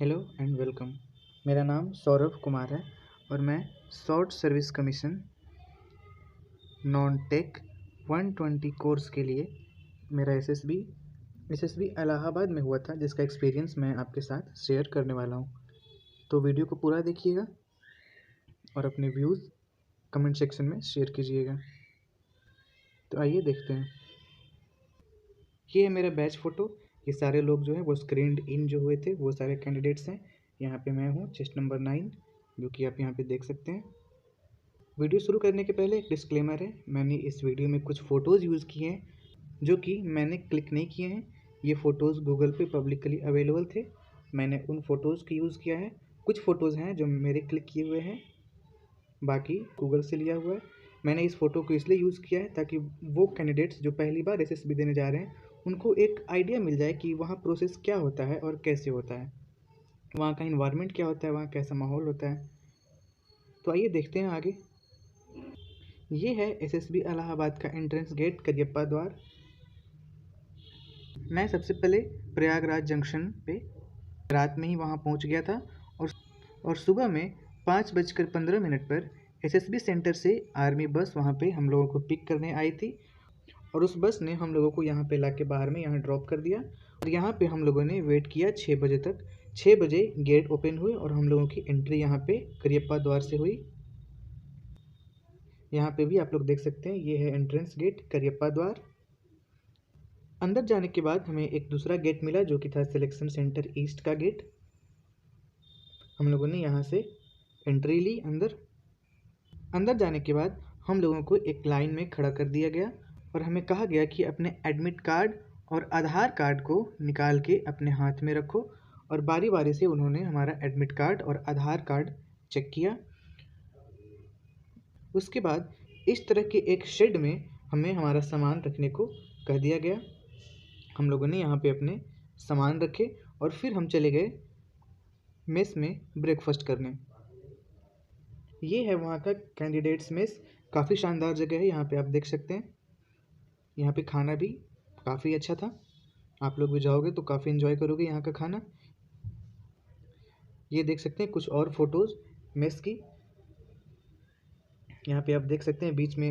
Hello and welcome. मेरा नाम सौरभ कुमार है और मैं short service commission non tech 120 course के लिए मेरा एसएसबी इलाहाबाद में हुआ था, जिसका एक्सपीरियंस मैं आपके साथ शेयर करने वाला हूँ। तो वीडियो को पूरा देखिएगा और अपने व्यूज़ कमेंट सेक्शन में शेयर कीजिएगा। तो आइए देखते हैं। ये है मेरा बैच फ़ोटो। ये सारे लोग जो हैं वो स्क्रीन्ड इन जो हुए थे वो सारे कैंडिडेट्स हैं। यहाँ पे मैं हूँ चेस्ट नंबर 9, जो कि आप यहाँ पे देख सकते हैं। वीडियो शुरू करने के पहले एक डिस्क्लेमर है। मैंने इस वीडियो में कुछ फ़ोटोज़ यूज़ किए हैं जो कि मैंने क्लिक नहीं किए हैं। ये फ़ोटोज़ गूगल पे पब्लिकली अवेलेबल थे, मैंने उन फ़ोटोज़ को यूज़ किया है। कुछ फ़ोटोज़ हैं जो मेरे क्लिक किए हुए हैं, बाकी गूगल से लिया हुआ है। मैंने इस फ़ोटो को इसलिए यूज़ किया है ताकि वो कैंडिडेट्स जो पहली बार एसएसबी देने जा रहे हैं उनको एक आइडिया मिल जाए कि वहाँ प्रोसेस क्या होता है और कैसे होता है, वहाँ का इन्वायरमेंट क्या होता है, वहाँ कैसा माहौल होता है। तो आइए देखते हैं आगे। ये है एसएसबी इलाहाबाद का एंट्रेंस गेट, करियप्पा द्वार। मैं सबसे पहले प्रयागराज जंक्शन पे रात में ही वहाँ पहुँच गया था और सुबह में 5:15 पर एसएसबी सेंटर से आर्मी बस वहाँ पे हम लोगों को पिक करने आई थी और उस बस ने हम लोगों को यहाँ पे ला के बाहर में यहाँ ड्रॉप कर दिया और यहाँ पे हम लोगों ने वेट किया 6 बजे तक। 6 बजे गेट ओपन हुए और हम लोगों की एंट्री यहाँ पे करियप्पा द्वार से हुई। यहाँ पे भी आप लोग देख सकते हैं, ये है एंट्रेंस गेट करियप्पा द्वार। अंदर जाने के बाद हमें एक दूसरा गेट मिला जो कि था सिलेक्शन सेंटर ईस्ट का गेट। हम लोगों ने यहाँ से एंट्री ली। अंदर जाने के बाद हम लोगों को एक लाइन में खड़ा कर दिया गया और हमें कहा गया कि अपने एडमिट कार्ड और आधार कार्ड को निकाल के अपने हाथ में रखो और बारी बारी से उन्होंने हमारा एडमिट कार्ड और आधार कार्ड चेक किया। उसके बाद इस तरह के एक शेड में हमें हमारा सामान रखने को कह दिया गया। हम लोगों ने यहाँ पे अपने सामान रखे और फिर हम चले गए मेस में ब्रेकफास्ट करने। ये है वहाँ का कैंडिडेट्स मेस। काफ़ी शानदार जगह है, यहाँ पे आप देख सकते हैं। यहाँ पे खाना भी काफ़ी अच्छा था, आप लोग भी जाओगे तो काफ़ी इन्जॉय करोगे यहाँ का खाना। ये देख सकते हैं कुछ और फोटोज़ मेस की। यहाँ पे आप देख सकते हैं बीच में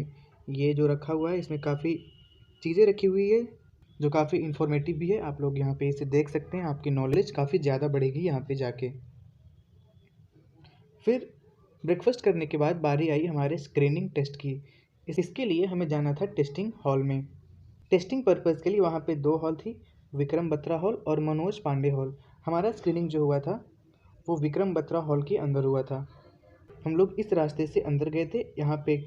ये जो रखा हुआ है, इसमें काफ़ी चीज़ें रखी हुई है जो काफ़ी इन्फॉर्मेटिव भी है। आप लोग यहाँ पे इसे देख सकते हैं, आपकी नॉलेज काफ़ी ज़्यादा बढ़ेगी यहाँ पे जाके। फिर ब्रेकफास्ट करने के बाद बारी आई हमारे स्क्रीनिंग टेस्ट की। इसके लिए हमें जाना था टेस्टिंग हॉल में। टेस्टिंग पर्पज़ के लिए वहाँ पे 2 हॉल थी, विक्रम बत्रा हॉल और मनोज पांडे हॉल। हमारा स्क्रीनिंग जो हुआ था वो विक्रम बत्रा हॉल के अंदर हुआ था। हम लोग इस रास्ते से अंदर गए थे। यहाँ पे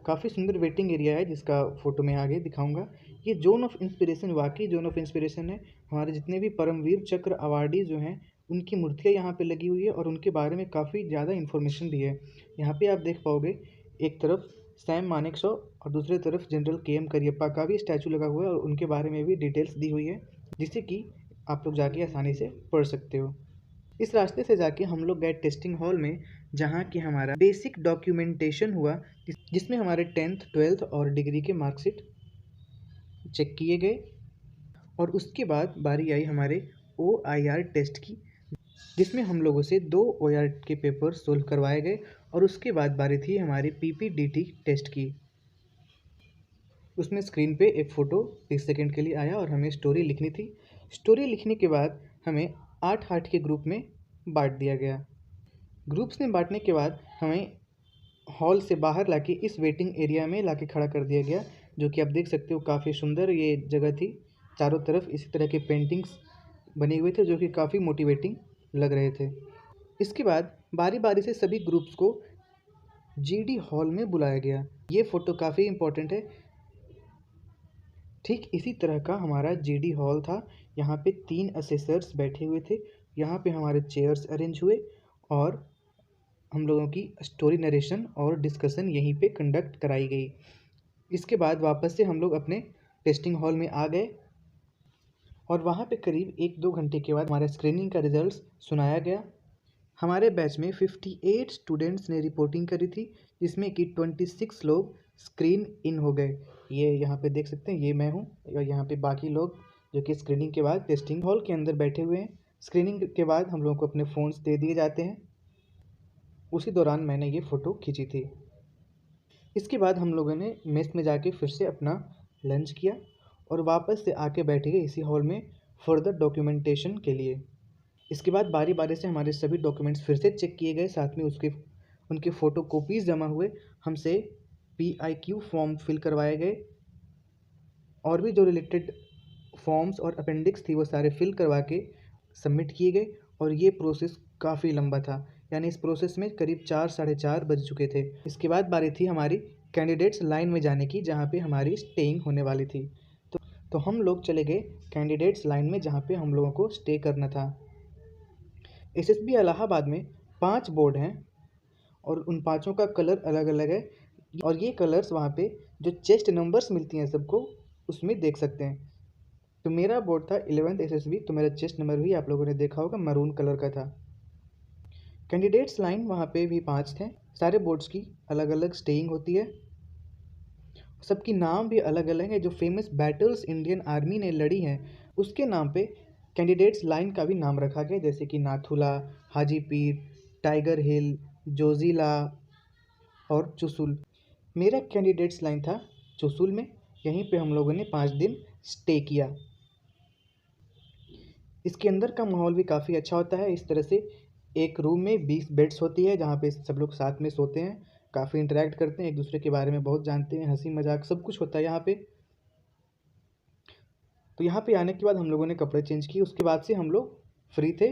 काफ़ी सुंदर वेटिंग एरिया है जिसका फ़ोटो मैं आगे दिखाऊंगा। ये जोन ऑफ इंस्पिरेशन वाकई जोन ऑफ इंस्पिरेशन है। हमारे जितने भी परमवीर चक्र अवार्डी जो हैं उनकी मूर्तियाँ यहाँ पे लगी हुई है और उनके बारे में काफ़ी ज़्यादा इन्फॉर्मेशन भी है। यहाँ पे आप देख पाओगे, एक तरफ सैम मानेकशॉ और दूसरी तरफ जनरल KM करियप्पा का भी स्टैचू लगा हुआ है और उनके बारे में भी डिटेल्स दी हुई है, जिससे कि आप लोग जाके आसानी से पढ़ सकते हो। इस रास्ते से जाके हम लोग गए टेस्टिंग हॉल में, जहाँ कि हमारा बेसिक डॉक्यूमेंटेशन हुआ, जिसमें हमारे 10th 12th और डिग्री के मार्कशीट चेक किए गए। और उसके बाद बारी आई हमारे OIR टेस्ट की, जिसमें हम लोगों से 2 OIR के पेपर सोल्व करवाए गए। और उसके बाद बारी थी हमारी PPDT टेस्ट की। उसमें स्क्रीन पे एक फ़ोटो 30 सेकंड के लिए आया और हमें स्टोरी लिखनी थी। स्टोरी लिखने के बाद हमें 8 के ग्रुप में बांट दिया गया। ग्रुप्स में बांटने के बाद हमें हॉल से बाहर लाके इस वेटिंग एरिया में लाके खड़ा कर दिया गया, जो कि आप देख सकते हो काफ़ी सुंदर ये जगह थी। चारों तरफ इसी तरह के पेंटिंग्स बने हुए थे जो कि काफ़ी मोटिवेटिंग लग रहे थे। इसके बाद बारी बारी से सभी ग्रुप्स को GD हॉल में बुलाया गया। ये फ़ोटो काफ़ी इम्पोर्टेंट है। ठीक इसी तरह का हमारा GD हॉल था। यहाँ पे 3 असेसर्स बैठे हुए थे। यहाँ पे हमारे चेयर्स अरेंज हुए और हम लोगों की स्टोरी नरेशन और डिस्कशन यहीं पे कंडक्ट कराई गई। इसके बाद वापस से हम लोग अपने टेस्टिंग हॉल में आ गए और वहाँ पे करीब 1-2 घंटे के बाद हमारा स्क्रीनिंग का रिजल्ट्स सुनाया गया। हमारे बैच में 58 स्टूडेंट्स ने रिपोर्टिंग करी थी, जिसमें कि 26 लोग स्क्रीन इन हो गए। ये यहाँ पे देख सकते हैं, ये मैं हूँ और यहाँ पे बाकी लोग जो कि स्क्रीनिंग के बाद टेस्टिंग हॉल के अंदर बैठे हुए हैं। स्क्रीनिंग के बाद हम लोगों को अपने फ़ोन्स दे दिए जाते हैं। उसी दौरान मैंने ये फ़ोटो खींची थी। इसके बाद हम लोगों ने मेस में जाके फिर से अपना लंच किया और वापस से आके बैठ गए इसी हॉल में फर्दर डॉक्यूमेंटेशन के लिए। इसके बाद बारी बारी से हमारे सभी डॉक्यूमेंट्स फिर से चेक किए गए, साथ में उनके फ़ोटो कॉपीज़ जमा हुए, हमसे PIQ फॉर्म फिल करवाए गए और भी जो रिलेटेड फॉर्म्स और अपेंडिक्स थी वो सारे फिल करवा के सबमिट किए गए। और ये प्रोसेस काफ़ी लंबा था, यानी इस प्रोसेस में करीब 4 साढ़े 4 बज चुके थे। इसके बाद बारी थी हमारी कैंडिडेट्स लाइन में जाने की, जहाँ पे हमारी स्टेइंग होने वाली थी। तो हम लोग चले गए कैंडिडेट्स लाइन में, जहाँ पे हम लोगों को स्टे करना था। SSB इलाहाबाद में 5 बोर्ड हैं और उन पाँचों का कलर अलग अलग है और ये कलर्स वहाँ पे जो चेस्ट नंबर्स मिलती हैं सबको, उसमें देख सकते हैं। तो मेरा बोर्ड था 11th SSB, तो मेरा चेस्ट नंबर भी आप लोगों ने देखा होगा, मरून कलर का था। कैंडिडेट्स लाइन वहाँ पे भी 5 थे। सारे बोर्ड्स की अलग अलग स्टेइंग होती है, सबकी नाम भी अलग अलग है। जो फेमस बैटल्स इंडियन आर्मी ने लड़ी हैं उसके नाम पे कैंडिडेट्स लाइन का भी नाम रखा गया, जैसे कि नाथुला, हाजीपीर, टाइगर हिल, जोजिला और चुसुल। मेरा कैंडिडेट्स लाइन था चुसुल में, यहीं पे हम लोगों ने 5 दिन स्टे किया। इसके अंदर का माहौल भी काफ़ी अच्छा होता है। इस तरह से एक रूम में 20 बेड्स होती है, जहाँ पे सब लोग साथ में सोते हैं, काफ़ी इंटरेक्ट करते हैं, एक दूसरे के बारे में बहुत जानते हैं, हंसी मजाक सब कुछ होता है यहाँ पे। तो यहाँ पे आने के बाद हम लोगों ने कपड़े चेंज किए, उसके बाद से हम लोग फ्री थे।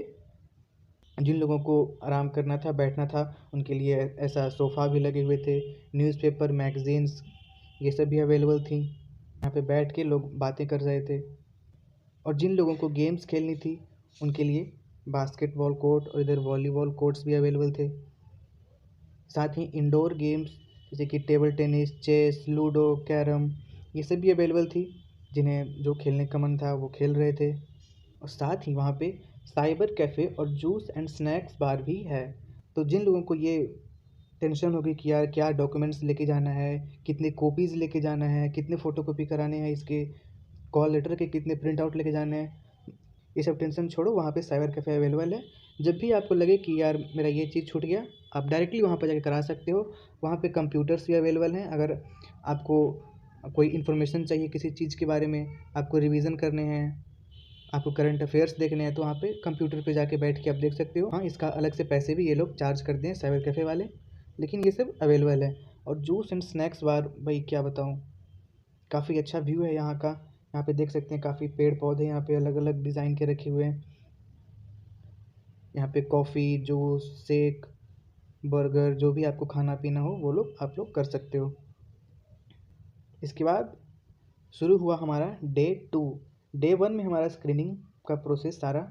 जिन लोगों को आराम करना था, बैठना था, उनके लिए ऐसा सोफ़ा भी लगे हुए थे, न्यूज़पेपर, मैगज़ीन्स ये सब भी अवेलेबल थी। यहाँ पे बैठ के लोग बातें कर रहे थे। और जिन लोगों को गेम्स खेलनी थी उनके लिए बास्केटबॉल कोर्ट और इधर वॉलीबॉल कोर्ट्स भी अवेलेबल थे। साथ ही इंडोर गेम्स जैसे कि table tennis, chess, ludo, carrom ये सब भी अवेलेबल थी। जिन्हें जो खेलने का मन था वो खेल रहे थे। और साथ ही वहाँ पे साइबर कैफ़े और जूस एंड स्नैक्स बार भी है। तो जिन लोगों को ये टेंशन होगी कि यार क्या डॉक्यूमेंट्स लेके जाना है, कितने कॉपीज़ लेके जाना है, कितने फ़ोटोकॉपी कराने हैं इसके, कॉल लेटर के कितने प्रिंट आउट लेके जाने हैं, ये सब टेंशन छोड़ो, वहाँ पे साइबर कैफ़े अवेलेबल है। जब भी आपको लगे कि यार मेरा ये चीज़ छूट गया, आप डायरेक्टली वहाँ पर जाके करा सकते हो। वहाँ पे कंप्यूटर्स भी अवेलेबल हैं। अगर आपको कोई इन्फॉर्मेशन चाहिए किसी चीज़ के बारे में, आपको रिवीजन करने हैं, आपको करंट अफेयर्स देखने हैं, तो वहाँ पे कंप्यूटर पे जाके बैठ के आप देख सकते हो। हाँ, इसका अलग से पैसे भी ये लोग चार्ज करते हैं साइबर कैफ़े वाले, लेकिन ये सब अवेलेबल है। और जूस एंड स्नैक्स बार भाई क्या बताऊँ, काफ़ी अच्छा व्यू है यहाँ का। यहाँ पे देख सकते हैं काफ़ी पेड़ पौधे यहाँ पे अलग अलग डिज़ाइन के रखे हुए हैं। यहाँ पे कॉफ़ी, जूस, शेक, बर्गर जो भी आपको खाना पीना हो वो लोग आप लोग कर सकते हो। इसके बाद शुरू हुआ हमारा डे 2। डे 1 में हमारा स्क्रीनिंग का प्रोसेस सारा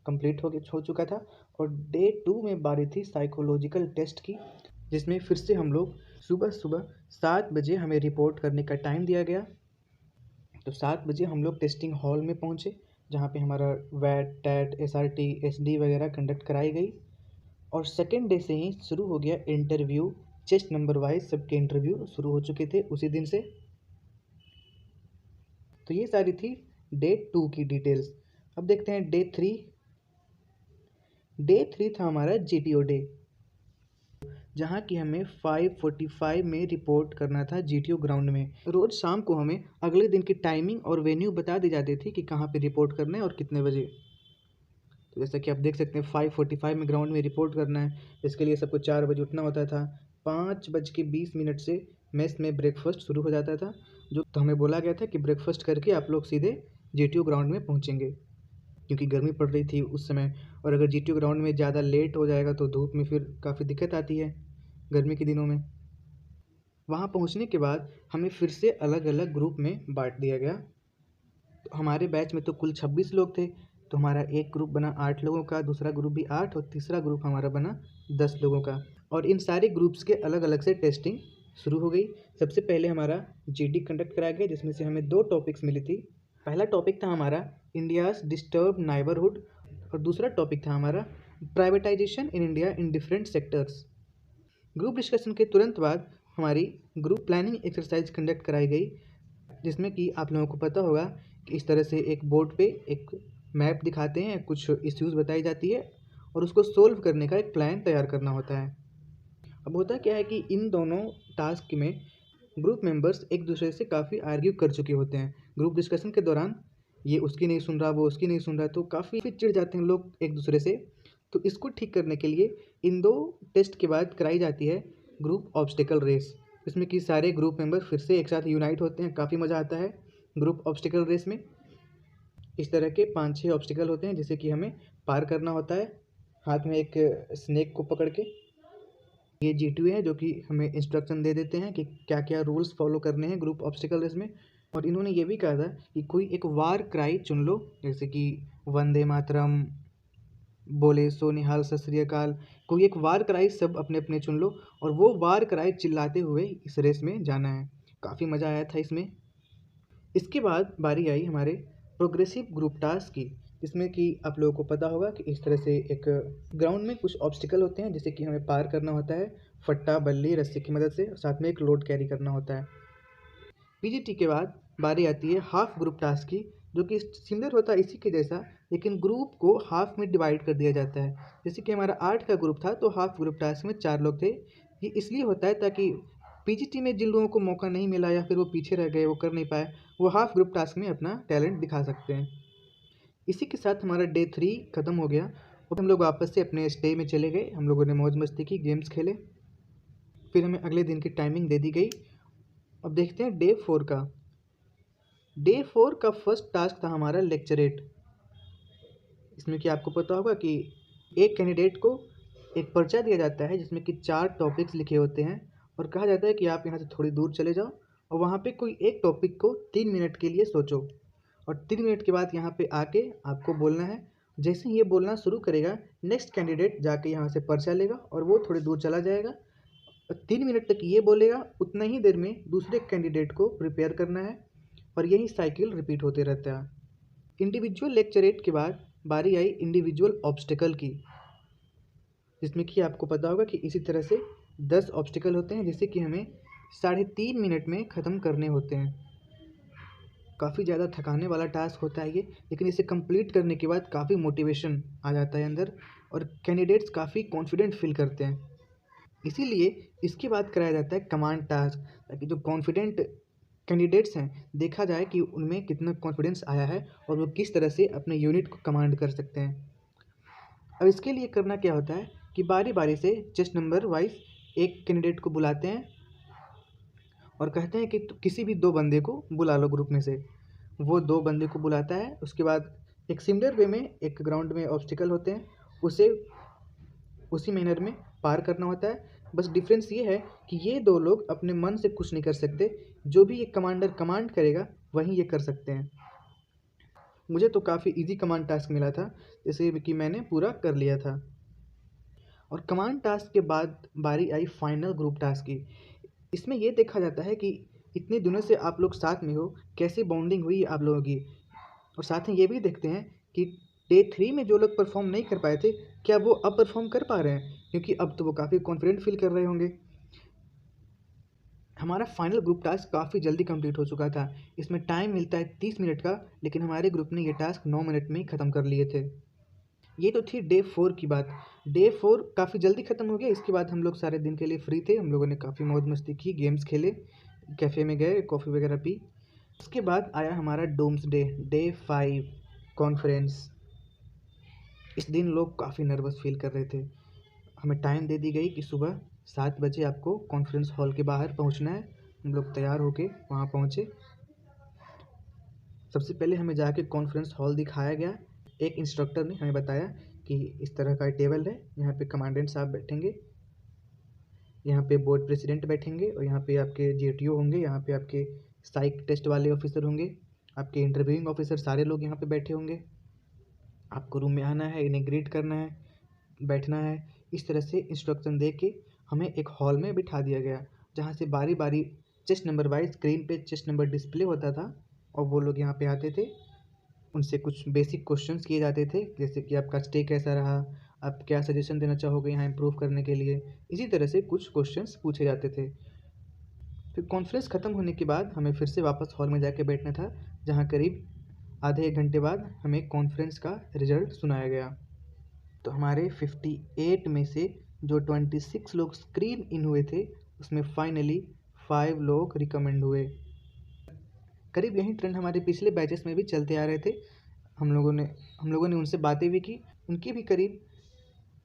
कंप्लीट हो चुका था और डे 2 में बारी थी साइकोलॉजिकल टेस्ट की, जिसमें फिर से हम लोग सुबह सुबह 7 बजे हमें रिपोर्ट करने का टाइम दिया गया। तो 7 बजे हम लोग टेस्टिंग हॉल में पहुँचे, जहाँ पे हमारा वैट, टैट, SRT, SD वगैरह कंडक्ट कराई गई। और सेकेंड डे से ही शुरू हो गया इंटरव्यू। चेस्ट नंबर वाइज सबके इंटरव्यू शुरू हो चुके थे उसी दिन से। तो ये सारी थी डे 2 की डिटेल्स। अब देखते हैं डे 3। डे 3 था हमारा GTO डे, जहाँ की हमें 5:45 में रिपोर्ट करना था GTO ग्राउंड में। रोज़ शाम को हमें अगले दिन की टाइमिंग और वेन्यू बता दी जाती थी कि कहाँ पे रिपोर्ट करना है और कितने बजे। तो जैसा कि आप देख सकते हैं 5:45 में ग्राउंड में रिपोर्ट करना है। इसके लिए सबको 4 बजे उठना होता था। 5:20 से मेस में ब्रेकफास्ट शुरू हो जाता था, जो तो हमें बोला गया था कि ब्रेकफास्ट करके आप लोग सीधे GTO ग्राउंड में पहुँचेंगे, क्योंकि गर्मी पड़ रही थी उस समय। और अगर GTO ग्राउंड में ज़्यादा लेट हो जाएगा तो धूप में फिर काफ़ी दिक्कत आती है गर्मी के दिनों में। वहाँ पहुँचने के बाद हमें फिर से अलग अलग ग्रुप में बांट दिया गया। तो हमारे बैच में तो कुल 26 लोग थे, तो हमारा एक ग्रुप बना 8 लोगों का, दूसरा ग्रुप भी 8 और तीसरा ग्रुप हमारा बना 10 लोगों का। और इन सारे ग्रुप्स के अलग अलग से टेस्टिंग शुरू हो गई। सबसे पहले हमारा GD कंडक्ट कराया गया, जिसमें से हमें 2 टॉपिक्स मिली थी। पहला टॉपिक था हमारा इंडियाज़ डिस्टर्ब नाइबरहुड और दूसरा टॉपिक था हमारा privatisation in India in different sectors. Group discussion के तुरंत बाद हमारी ग्रुप प्लानिंग एक्सरसाइज कंडक्ट कराई गई, जिसमें कि आप लोगों को पता होगा कि इस तरह से एक बोर्ड पे एक मैप दिखाते हैं, कुछ इश्यूज़ बताई जाती है और उसको सोल्व करने का एक प्लान तैयार करना होता है। अब होता क्या है कि इन दोनों टास्क में ग्रुप मेंबर्स एक दूसरे से काफ़ी आर्ग्यू कर चुके होते हैं। ग्रुप डिस्कशन के दौरान ये उसकी नहीं सुन रहा, वो उसकी नहीं सुन रहा, तो काफ़ी चिढ़ जाते हैं लोग एक दूसरे से। तो इसको ठीक करने के लिए इन 2 टेस्ट के बाद कराई जाती है ग्रुप ऑब्स्टिकल रेस, जिसमें कि सारे ग्रुप मेंबर फिर से एक साथ यूनाइट होते हैं। काफ़ी मज़ा आता है ग्रुप ऑब्स्टिकल रेस में। इस तरह के 5-6 ऑब्स्टिकल होते हैं जिसे कि हमें पार करना होता है, हाथ में एक स्नेक को पकड़ के। ये G2 है जो कि हमें इंस्ट्रक्शन दे देते हैं कि क्या-क्या रूल्स फॉलो करने हैं ग्रुप ऑब्स्टिकल रेस में। और इन्होंने ये भी कहा था कि कोई एक वार क्राई चुन लो, जैसे कि वंदे मातरम, बोले सो निहाल, सत श्री अकाल। कोई एक वार क्राई सब अपने-अपने चुन लो और वो वार क्राई चिल्लाते हुए इस रेस में जाना है। काफ़ी मज़ा आया था इसमें। इसके बाद बारी आई हमारे प्रोग्रेसिव ग्रुप टास्क की, जिसमें कि आप लोगों को पता होगा कि इस तरह से एक ग्राउंड में कुछ ऑब्स्टिकल होते हैं जिसे कि हमें पार करना होता है फट्टा, बल्ली, रस्सी की मदद से, और साथ में एक लोड कैरी करना होता है। पीजीटी के बाद बारी आती है हाफ ग्रुप टास्क की, जो कि सिमिलर होता है इसी के जैसा, लेकिन ग्रुप को हाफ में डिवाइड कर दिया जाता है। जैसे कि हमारा 8 का ग्रुप था तो हाफ ग्रुप टास्क में 4 लोग थे। ये इसलिए होता है ताकि पीजीटी में जिन लोगों को मौका नहीं मिला या फिर वो पीछे रह गए, वो कर नहीं पाए, वो हाफ ग्रुप टास्क में अपना टैलेंट दिखा सकते हैं। इसी के साथ हमारा डे 3 ख़त्म हो गया और हम लोग वापस से अपने स्टे में चले गए। हम लोगों ने मौज मस्ती की, गेम्स खेले, फिर हमें अगले दिन की टाइमिंग दे दी गई। अब देखते हैं डे 4 का। डे 4 का फर्स्ट टास्क था हमारा लेक्चरेट। इसमें कि आपको पता होगा कि एक कैंडिडेट को एक पर्चा दिया जाता है जिसमें कि 4 टॉपिक्स लिखे होते हैं और कहा जाता है कि आप यहाँ से थोड़ी दूर चले जाओ और वहाँ पे कोई एक टॉपिक को 3 मिनट के लिए सोचो और 3 मिनट के बाद यहाँ पे आके आपको बोलना है। जैसे ही ये बोलना शुरू करेगा, नेक्स्ट कैंडिडेट जाके यहाँ से पर्चा लेगा और वो थोड़ी दूर चला जाएगा और 3 मिनट तक ये बोलेगा। उतना ही देर में दूसरे कैंडिडेट को प्रिपेयर करना है और यही साइकिल रिपीट होते रहता है। इंडिविजुअल लेक्चरेट के बाद बारी आई इंडिविजुअल ऑब्स्टिकल की, जिसमें कि आपको पता होगा कि इसी तरह से 10 ऑब्स्टिकल होते हैं जिसे कि हमें 3.5 मिनट में ख़त्म करने होते हैं। काफ़ी ज़्यादा थकाने वाला टास्क होता है ये, लेकिन इसे कंप्लीट करने के बाद काफ़ी मोटिवेशन आ जाता है अंदर और कैंडिडेट्स काफ़ी कॉन्फिडेंट फील करते हैं। इसीलिए इसके बाद कराया जाता है कमांड टास्क, ताकि जो कॉन्फिडेंट कैंडिडेट्स हैं देखा जाए कि उनमें कितना कॉन्फिडेंस आया है और वो किस तरह से अपने यूनिट को कमांड कर सकते हैं। अब इसके लिए करना क्या होता है कि बारी बारी से जस्ट नंबर वाइज एक कैंडिडेट को बुलाते हैं और कहते हैं कि किसी भी 2 बंदे को बुला लो ग्रुप में से। वो 2 बंदे को बुलाता है। उसके बाद एक सिमिलर वे में एक ग्राउंड में ऑब्स्टिकल होते हैं, उसे उसी मैनर में पार करना होता है। बस डिफरेंस ये है कि ये 2 लोग अपने मन से कुछ नहीं कर सकते, जो भी ये कमांडर कमांड करेगा वही ये कर सकते हैं। मुझे तो काफ़ी इजी कमांड टास्क मिला था, जैसे कि मैंने पूरा कर लिया था। और कमांड टास्क के बाद बारी आई फाइनल ग्रुप टास्क की। इसमें ये देखा जाता है कि इतने दिनों से आप लोग साथ में हो, कैसे बॉन्डिंग हुई आप लोगों की, और साथ में ये भी देखते हैं कि डे 3 में जो लोग परफॉर्म नहीं कर पाए थे, क्या वो अब परफॉर्म कर पा रहे हैं, क्योंकि अब तो वो काफ़ी कॉन्फिडेंट फील कर रहे होंगे। हमारा फाइनल ग्रुप टास्क काफ़ी जल्दी कंप्लीट हो चुका था। इसमें टाइम मिलता है 30 मिनट का, लेकिन हमारे ग्रुप ने ये टास्क 9 मिनट में ही ख़त्म कर लिए थे। ये तो थी डे 4 की बात। डे 4 काफ़ी जल्दी ख़त्म हो गया। इसके बाद हम लोग सारे दिन के लिए फ्री थे। हम लोगों ने काफ़ी मौज मस्ती की, गेम्स खेले, कैफ़े में गए, कॉफ़ी वगैरह पी। उसके बाद आया हमारा डूम्सडे, डे 5 कॉन्फ्रेंस। इस दिन लोग काफ़ी नर्वस फील कर रहे थे। हमें टाइम दे दी गई कि सुबह 7 बजे आपको कॉन्फ्रेंस हॉल के बाहर पहुंचना है। हम लोग तैयार होके वहाँ पहुँचे। सबसे पहले हमें जाके कॉन्फ्रेंस हॉल दिखाया गया। एक इंस्ट्रक्टर ने हमें बताया कि इस तरह का टेबल है, यहाँ पे कमांडेंट साहब बैठेंगे, यहाँ पे बोर्ड प्रेसिडेंट बैठेंगे और यहाँ पे आपके जेटीओ होंगे, यहाँ पे आपके साइक टेस्ट वाले ऑफिसर होंगे, आपके इंटरव्यूइंग ऑफिसर, सारे लोग यहाँ पे बैठे होंगे। आपको रूम में आना है, इन्हें ग्रीट करना है, बैठना है। इस तरह से इंस्ट्रक्शन दे के हमें एक हॉल में बिठा दिया गया, जहाँ से बारी बारी चेस्ट नंबर वाइज स्क्रीन पे चेस्ट नंबर डिस्प्ले होता था और वो लोग यहाँ पे आते थे। उनसे कुछ बेसिक क्वेश्चंस किए जाते थे, जैसे कि आपका स्टे कैसा रहा, आप क्या सजेशन देना चाहोगे यहाँ इम्प्रूव करने के लिए। इसी तरह से कुछ क्वेश्चंस पूछे जाते थे। फिर कॉन्फ्रेंस ख़त्म होने के बाद हमें फिर से वापस हॉल में जाके बैठना था, जहाँ करीब आधे एक घंटे बाद हमें कॉन्फ्रेंस का रिजल्ट सुनाया गया। तो हमारे 58 में से जो 26 लोग स्क्रीन इन हुए थे उसमें फाइनली 5 लोग रिकमेंड हुए। करीब यही ट्रेंड हमारे पिछले बैचेस में भी चलते आ रहे थे। हम लोगों ने उनसे बातें भी की, उनकी भी करीब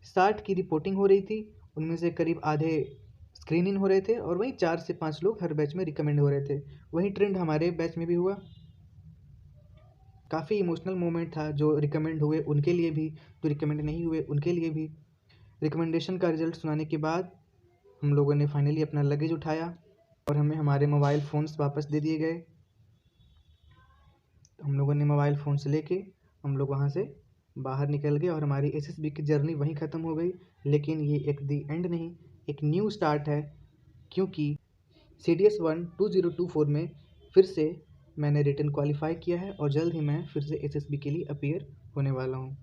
60 की रिपोर्टिंग हो रही थी, उनमें से करीब आधे स्क्रीन इन हो रहे थे और वही 4 से 5 लोग हर बैच में रिकमेंड हो रहे थे। वही ट्रेंड हमारे बैच में भी हुआ। काफ़ी इमोशनल मोमेंट था, जो रिकमेंड हुए उनके लिए भी, जो रिकमेंड नहीं हुए उनके लिए भी। रिकमेंडेशन का रिजल्ट सुनाने के बाद हम लोगों ने फाइनली अपना लगेज उठाया और हमें हमारे मोबाइल फ़ोन्स वापस दे दिए गए। हम लोगों ने मोबाइल फ़ोन्स लेके हम लोग वहाँ से बाहर निकल गए और हमारी एसएसबी की जर्नी वहीं ख़त्म हो गई। लेकिन ये एक दी एंड नहीं, एक न्यू स्टार्ट है, क्योंकि CDS 1 2024 में फिर से मैंने रिटन क्वालिफाई किया है और जल्द ही मैं फिर से एसएसबी के लिए अपीयर होने वाला हूँ।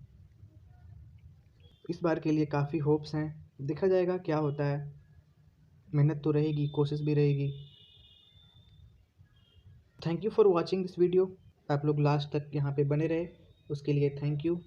इस बार के लिए काफ़ी होप्स हैं, देखा जाएगा क्या होता है। मेहनत तो रहेगी, कोशिश भी रहेगी। Thank you for watching this video. आप लोग लास्ट तक यहाँ पे बने रहे, उसके लिए थैंक यू।